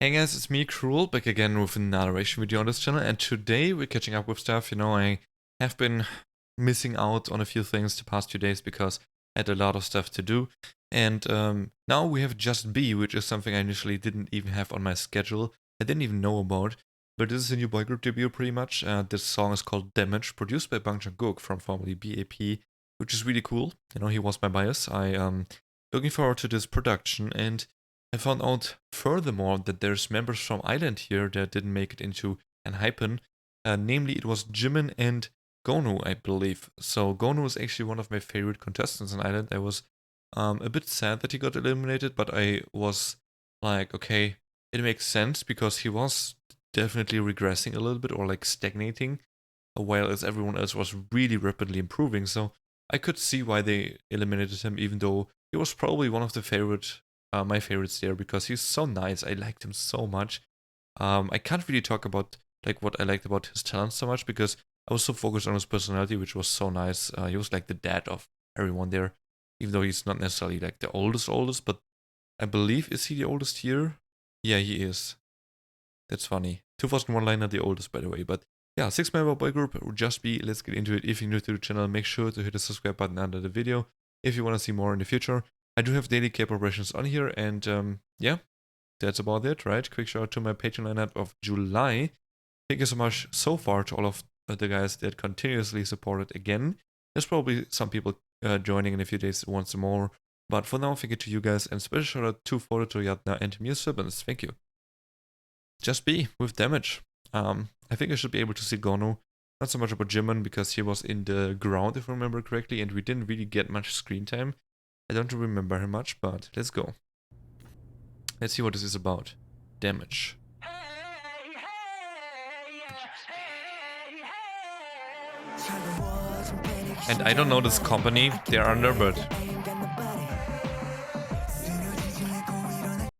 Hey guys, it's me, Cruel, back again with another reaction video on this channel, and today we're catching up with stuff. You know, I have been missing out on a few things the past few days because I had a lot of stuff to do, and now we have JUSTB, which is something I initially didn't even have on my schedule. I didn't even know about, but this is a new boy group debut pretty much. This song is called Damage, produced by YONGGUK from formerly b.a.p, which is really cool. You know, he was my bias. I looking forward to this production, and I found out furthermore that there's members from Island here that didn't make it into Hypen. Namely, it was Jimin and Gonu, I believe. So Gonu is actually one of my favorite contestants in Island. I was a bit sad that he got eliminated, but I was like, okay, it makes sense because he was definitely regressing a little bit or like stagnating, while as everyone else was really rapidly improving. So I could see why they eliminated him, even though he was probably one of the my favorites there because he's so nice. I liked him so much. I can't really talk about like what I liked about his talent so much because I was so focused on his personality, which was so nice. He was like the dad of everyone there, even though he's not necessarily like the oldest, but I believe, is he the oldest here? Yeah, he is. That's funny. 2001 liner, the oldest, by the way. But yeah, 6-member boy group, JUSTB. Let's get into it. If you're new to the channel, make sure to hit the subscribe button under the video if you want to see more in the future. I do have daily K-pop operations on here, and yeah, that's about it, right? Quick shout out to my Patreon lineup of July. Thank you so much so far to all of the guys that continuously supported again. There's probably some people joining in a few days once more, but for now, thank you to you guys, and special shout out to Foto Yatna and Mir Sibbons. Thank you. JUSTB with Damage. I think I should be able to see Gonu. Not so much about Jimin because he was in the ground, if I remember correctly, and we didn't really get much screen time. I don't remember him much, but let's go. Let's see what this is about. Damage. And I don't know this company they're under, but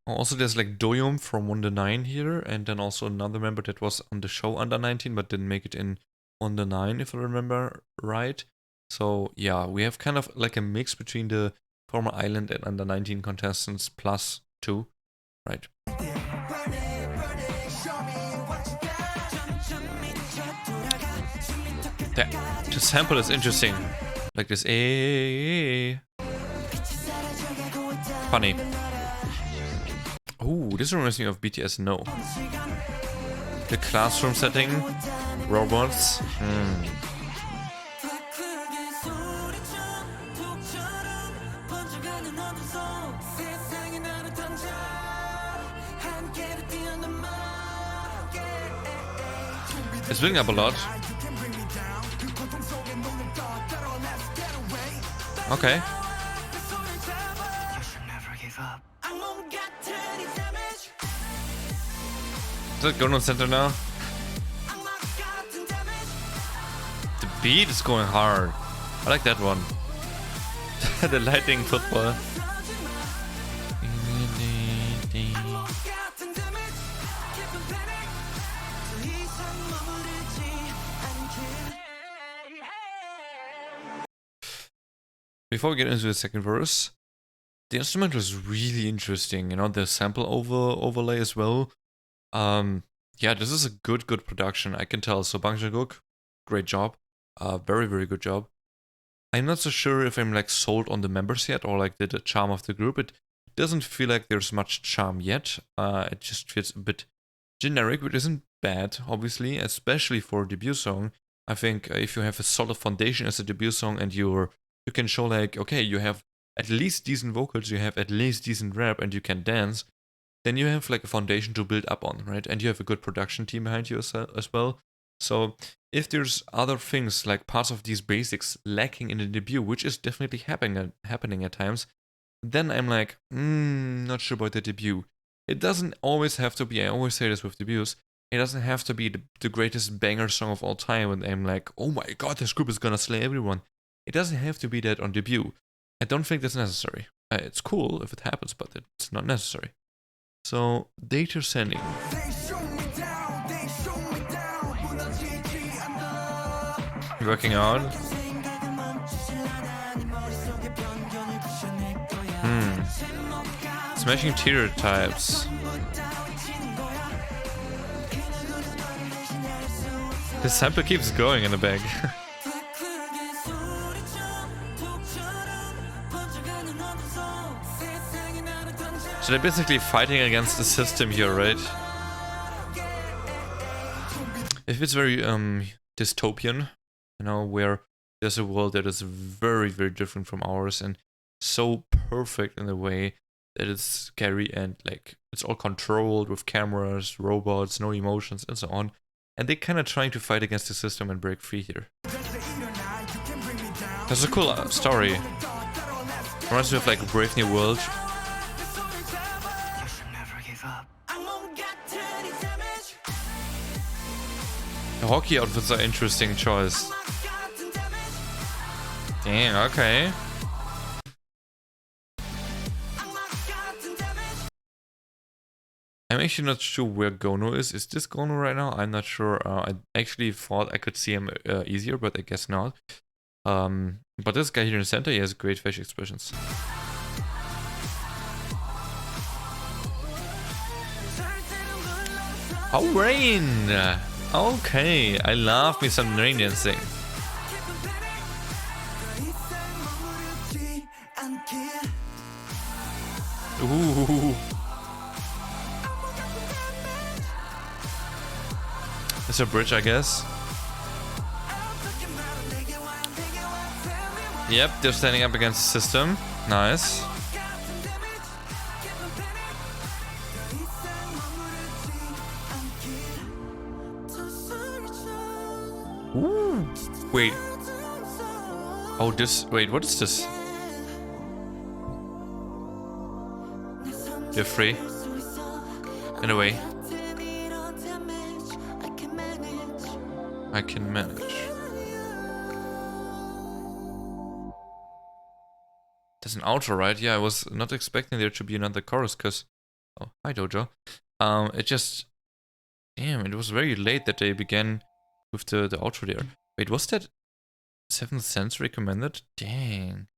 also there's like Doyum from Wonder 9 here, and then also another member that was on the show under 19 but didn't make it in Wonder 9, if I remember right. So yeah, we have kind of like a mix between the former Island and under 19 contestants plus 2, right? The sample is interesting, like this. Funny. Oh, this reminds me of BTS. No. The classroom setting, robots. It's building up a lot. Okay. Is it going on center now? The beat is going hard. I like that one. The lighting football. Before we get into the second verse, the instrument was really interesting. You know, the sample overlay as well. Yeah, this is a good production, I can tell. So YONGGUK, great job. Very, very good job. I'm not so sure if I'm like sold on the members yet or like the charm of the group. It doesn't feel like there's much charm yet. It just feels a bit generic, which isn't bad, obviously, especially for a debut song. I think if you have a solid foundation as a debut song and you can show like, okay, you have at least decent vocals, you have at least decent rap, and you can dance, then you have like a foundation to build up on, right? And you have a good production team behind you as well. So if there's other things like parts of these basics lacking in the debut, which is definitely happening at times, then I'm like, not sure about the debut. It doesn't always have to be, I always say this with debuts, it doesn't have to be the greatest banger song of all time, and I'm like, oh my god, this group is gonna slay everyone. It doesn't have to be that on debut. I don't think that's necessary. It's cool if it happens, but it's not necessary. So, data sending. Working out. Smashing stereotypes. The sample keeps going in the back. So they're basically fighting against the system here, right? If it's very dystopian, you know, where there's a world that is very, very different from ours and so perfect in a way that it's scary and like it's all controlled with cameras, robots, no emotions, and so on. And they're kind of trying to fight against the system and break free here. That's a cool story. Reminds me of like Brave New World. The hockey outfits are interesting choice. Dang, okay. I'm actually not sure where Gono is. Is this Gono right now? I'm not sure. I actually thought I could see him easier, but I guess not. But this guy here in the center, he has great facial expressions. Oh, rain! Okay, I love me some rain dancing. Ooh. It's a bridge, I guess. Yep, they're standing up against the system. Nice. Ooh. Wait. Oh, this. Wait, what is this? You're free. In a way. I can manage. There's an outro, right? Yeah, I was not expecting there to be another chorus, because... Oh, hi, Dojo. It just... Damn, it was very late that they began with the outro there. Wait, was that 7th Sense recommended? Dang.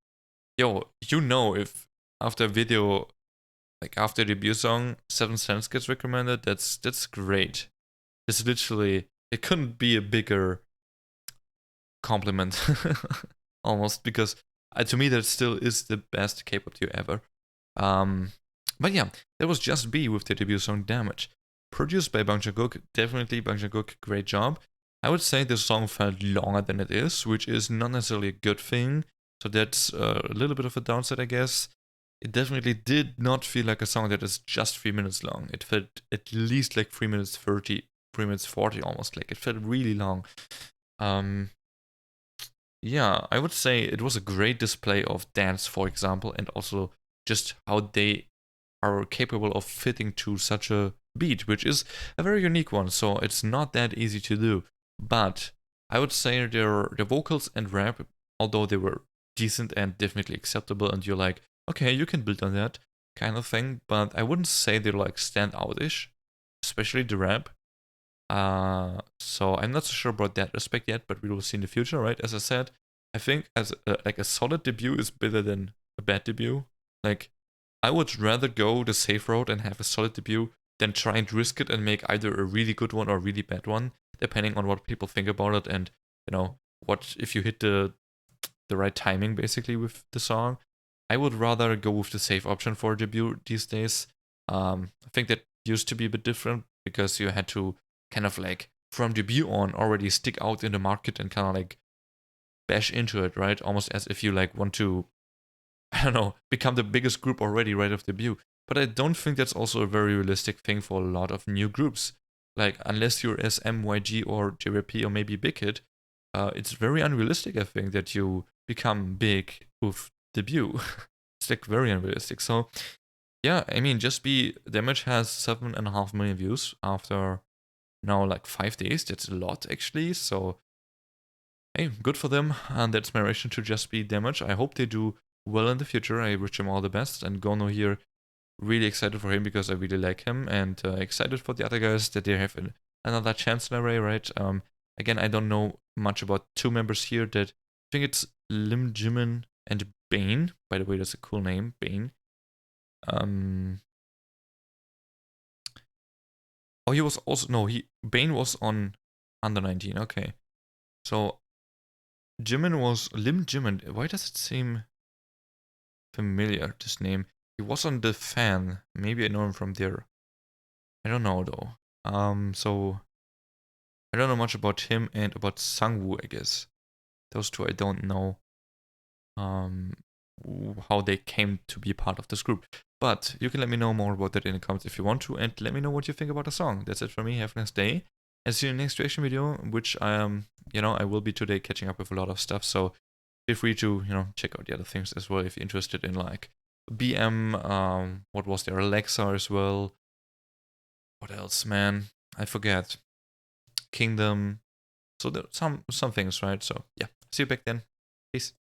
Yo, you know, if after a video, like after a debut song, 7th Sense gets recommended, that's great. It's literally... It couldn't be a bigger compliment. Almost, because to me that still is the best K-pop duo ever. But yeah, that was JUSTB with their debut song Damage. Produced by YONGGUK, definitely YONGGUK, great job. I would say the song felt longer than it is, which is not necessarily a good thing. So that's a little bit of a downside, I guess. It definitely did not feel like a song that is just 3 minutes long. It felt at least like 3 minutes 30, 3 minutes 40 almost. Like it felt really long. Yeah, I would say it was a great display of dance, for example, and also just how they are capable of fitting to such a beat, which is a very unique one, so it's not that easy to do. But I would say their vocals and rap, although they were decent and definitely acceptable, and you're like, okay, you can build on that kind of thing, but I wouldn't say they're like stand out-ish, especially the rap. So I'm not so sure about that aspect yet, but we will see in the future, right? As I said, I think as like a solid debut is better than a bad debut. Like, I would rather go the safe road and have a solid debut than try and risk it and make either a really good one or a really bad one, depending on what people think about it and, you know, what if you hit the right timing basically with the song. I would rather go with the safe option for a debut these days. I think that used to be a bit different because you had to kind of like from debut on already stick out in the market and kind of like bash into it, right? Almost as if you like want to, I don't know, become the biggest group already right off debut. But I don't think that's also a very realistic thing for a lot of new groups. Like, unless you're SM, YG, or JYP, or maybe Big Hit, it's very unrealistic, I think, that you become big with debut. It's like very unrealistic. So, yeah, I mean, JUSTB Damage has 7.5 million views after now like 5 days. That's a lot, actually. So, hey, good for them. And that's my reaction to JUSTB Damage. I hope they do well in the future. I wish them all the best. And Gono here, really excited for him because I really like him. And excited for the other guys that they have another chance in array, right? Again, I don't know much about two members here that I think it's Lim Jimin and Bane. By the way, that's a cool name, Bane. Oh, he was also, no, Bane was on Under 19, okay. So Jimin was Lim Jimin. Why does it seem familiar, this name? He was on The Fan. Maybe I know him from there. I don't know though. So I don't know much about him and about Sangwoo, I guess. Those two I don't know um how they came to be part of this group. But you can let me know more about that in the comments if you want to, and let me know what you think about the song. That's it for me. Have a nice day. And see you in the next reaction video, which I am, I will be today catching up with a lot of stuff. So feel free to, check out the other things as well if you're interested in like BM, what was there, Alexa as well. What else, man? I forget. Kingdom. So there some things, right? So yeah. See you back then. Peace.